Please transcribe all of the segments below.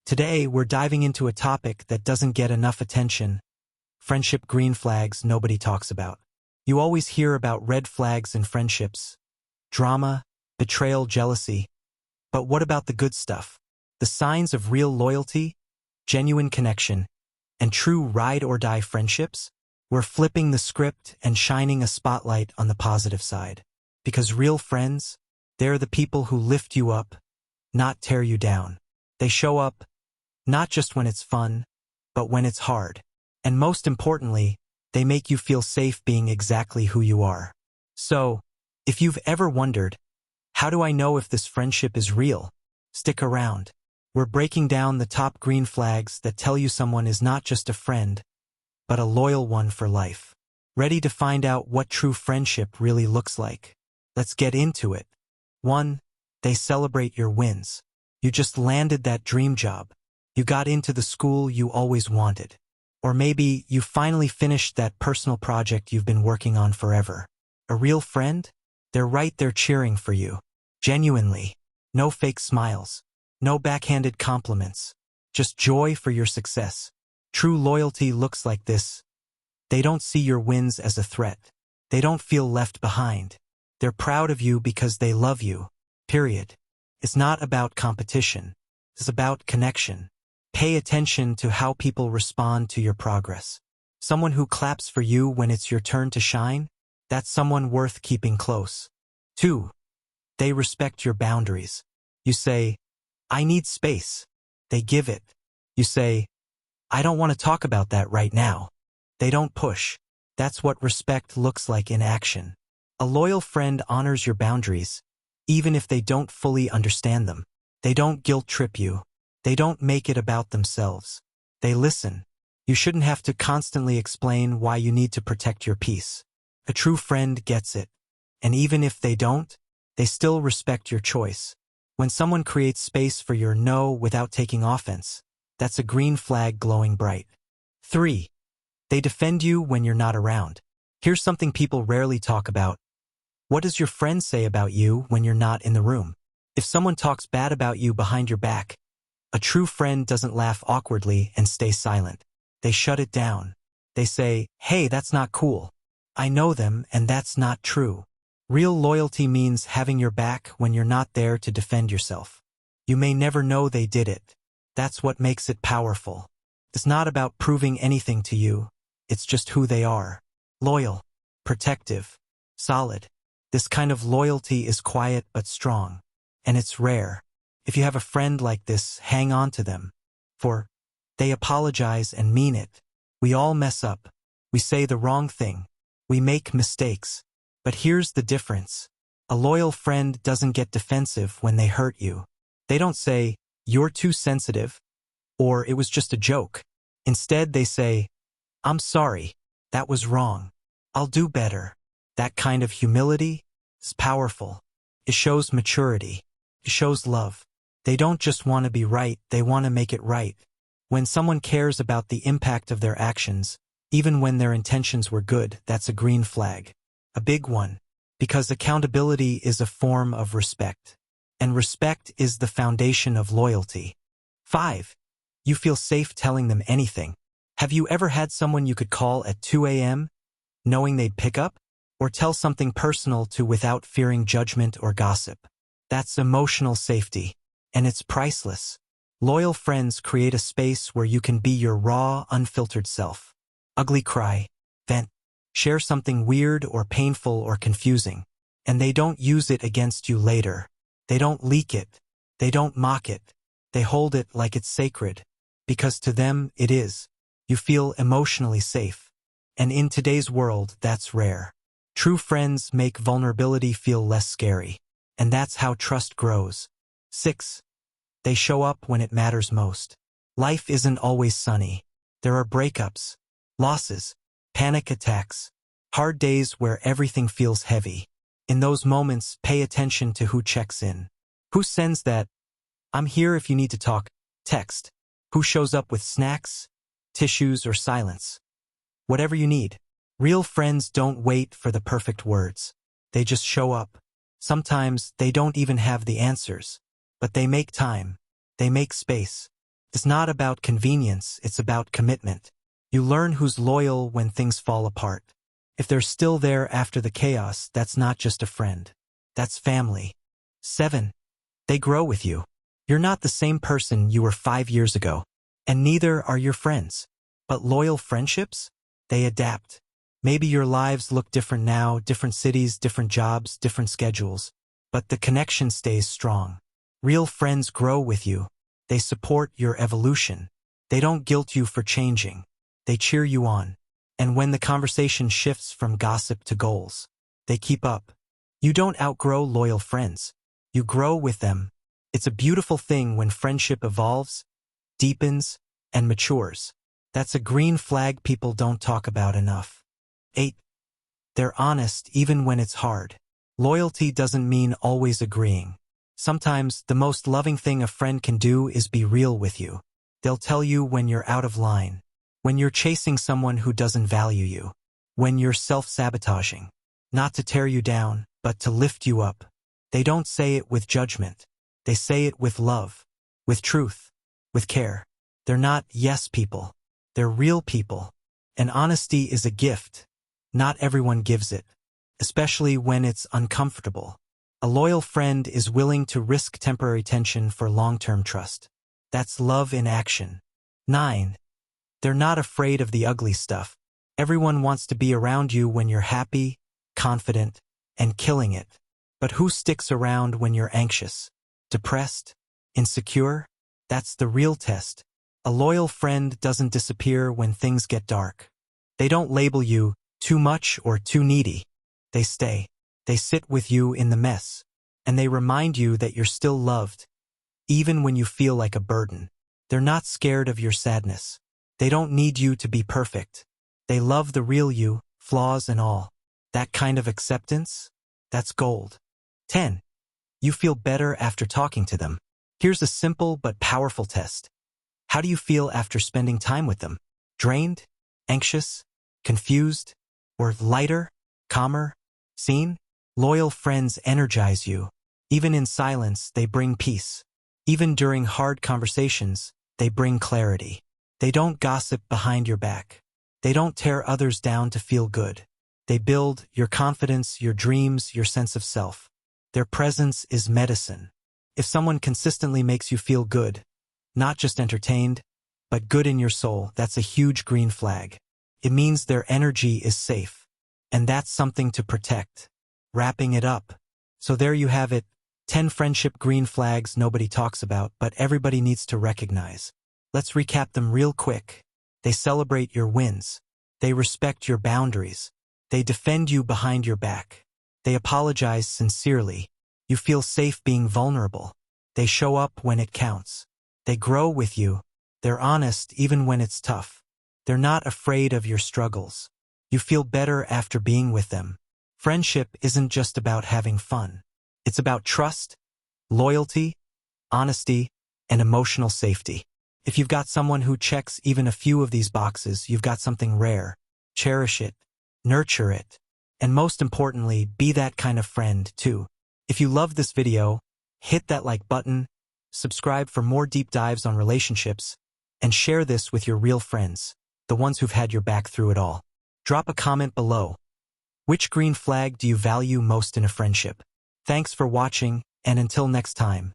Today, we're diving into a topic that doesn't get enough attention: friendship green flags nobody talks about. You always hear about red flags in friendships: drama, betrayal, jealousy. But what about the good stuff? The signs of real loyalty, genuine connection, and true ride-or-die friendships? We're flipping the script and shining a spotlight on the positive side. Because real friends, they're the people who lift you up, not tear you down. They show up, not just when it's fun, but when it's hard. And most importantly, they make you feel safe being exactly who you are. So, if you've ever wondered, how do I know if this friendship is real? Stick around. We're breaking down the top green flags that tell you someone is not just a friend, but a loyal one for life. Ready to find out what true friendship really looks like? Let's get into it. 1. They celebrate your wins. You just landed that dream job. You got into the school you always wanted. Or maybe you finally finished that personal project you've been working on forever. A real friend? They're right there cheering for you. Genuinely. No fake smiles. No backhanded compliments. Just joy for your success. True loyalty looks like this. They don't see your wins as a threat. They don't feel left behind. They're proud of you because they love you. Period. It's not about competition. It's about connection. Pay attention to how people respond to your progress. Someone who claps for you when it's your turn to shine? That's someone worth keeping close. 2. They respect your boundaries. You say, "I need space." They give it. You say, "I don't want to talk about that right now." They don't push. That's what respect looks like in action. A loyal friend honors your boundaries, even if they don't fully understand them. They don't guilt-trip you. They don't make it about themselves. They listen. You shouldn't have to constantly explain why you need to protect your peace. A true friend gets it. And even if they don't, they still respect your choice. When someone creates space for your no without taking offense, that's a green flag glowing bright. 3. They defend you when you're not around. Here's something people rarely talk about. What does your friend say about you when you're not in the room? If someone talks bad about you behind your back, a true friend doesn't laugh awkwardly and stay silent. They shut it down. They say, "Hey, that's not cool. I know them, and that's not true." Real loyalty means having your back when you're not there to defend yourself. You may never know they did it. That's what makes it powerful. It's not about proving anything to you. It's just who they are. Loyal, protective, solid. This kind of loyalty is quiet but strong. And it's rare. If you have a friend like this, hang on to them. For they apologize and mean it. We all mess up. We say the wrong thing. We make mistakes. But here's the difference. A loyal friend doesn't get defensive when they hurt you. They don't say, "You're too sensitive," or "It was just a joke." Instead, they say, "I'm sorry. That was wrong. I'll do better." That kind of humility is powerful. It shows maturity. It shows love. They don't just want to be right, they want to make it right. When someone cares about the impact of their actions, even when their intentions were good, that's a green flag. A big one. Because accountability is a form of respect. And respect is the foundation of loyalty. 5. You feel safe telling them anything. Have you ever had someone you could call at 2 a.m., knowing they'd pick up? Or tell something personal to without fearing judgment or gossip? That's emotional safety. And it's priceless. Loyal friends create a space where you can be your raw, unfiltered self. Ugly cry. Vent. Share something weird or painful or confusing. And they don't use it against you later. They don't leak it. They don't mock it. They hold it like it's sacred. Because to them, it is. You feel emotionally safe. And in today's world, that's rare. True friends make vulnerability feel less scary. And that's how trust grows. 6. They show up when it matters most. Life isn't always sunny. There are breakups, losses, panic attacks, hard days where everything feels heavy. In those moments, pay attention to who checks in. Who sends that "I'm here if you need to talk" text? Who shows up with snacks, tissues, or silence? Whatever you need. Real friends don't wait for the perfect words. They just show up. Sometimes they don't even have the answers. But they make time. They make space. is not about convenience, it's about commitment. You learn who's loyal when things fall apart. If they're still there after the chaos, that's not just a friend. That's family. 7. They grow with you. You're not the same person you were 5 years ago, and neither are your friends. But loyal friendships? They adapt. Maybe your lives look different now, different cities, different jobs, different schedules, but the connection stays strong. Real friends grow with you. They support your evolution. They don't guilt you for changing. They cheer you on. And when the conversation shifts from gossip to goals, they keep up. You don't outgrow loyal friends. You grow with them. It's a beautiful thing when friendship evolves, deepens, and matures. That's a green flag people don't talk about enough. 8. They're honest even when it's hard. Loyalty doesn't mean always agreeing. Sometimes the most loving thing a friend can do is be real with you. They'll tell you when you're out of line, when you're chasing someone who doesn't value you, when you're self-sabotaging. Not to tear you down, but to lift you up. They don't say it with judgment. They say it with love, with truth, with care. They're not yes people. They're real people. And honesty is a gift. Not everyone gives it, especially when it's uncomfortable. A loyal friend is willing to risk temporary tension for long-term trust. That's love in action. 9. They're not afraid of the ugly stuff. Everyone wants to be around you when you're happy, confident, and killing it. But who sticks around when you're anxious, depressed, insecure? That's the real test. A loyal friend doesn't disappear when things get dark. They don't label you too much or too needy. They stay. They sit with you in the mess. And they remind you that you're still loved, even when you feel like a burden. They're not scared of your sadness. They don't need you to be perfect. They love the real you, flaws and all. That kind of acceptance? That's gold. 10. You feel better after talking to them. Here's a simple but powerful test. How do you feel after spending time with them? Drained? Anxious? Confused? Or lighter? Calmer? Seen? Loyal friends energize you. Even in silence, they bring peace. Even during hard conversations, they bring clarity. They don't gossip behind your back. They don't tear others down to feel good. They build your confidence, your dreams, your sense of self. Their presence is medicine. If someone consistently makes you feel good, not just entertained, but good in your soul, that's a huge green flag. It means their energy is safe. And that's something to protect. Wrapping it up. So there you have it, 10 friendship green flags nobody talks about, but everybody needs to recognize. Let's recap them real quick. They celebrate your wins. They respect your boundaries. They defend you behind your back. They apologize sincerely. You feel safe being vulnerable. They show up when it counts. They grow with you. They're honest even when it's tough. They're not afraid of your struggles. You feel better after being with them. Friendship isn't just about having fun. It's about trust, loyalty, honesty, and emotional safety. If you've got someone who checks even a few of these boxes, you've got something rare. Cherish it, nurture it, and most importantly, be that kind of friend too. If you loved this video, hit that like button, subscribe for more deep dives on relationships, and share this with your real friends, the ones who've had your back through it all. Drop a comment below. Which green flag do you value most in a friendship? Thanks for watching, and until next time.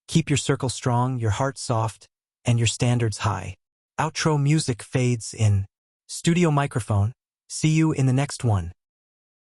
Keep your circle strong, your heart soft, and your standards high. Outro music fades in. Studio microphone. See you in the next one.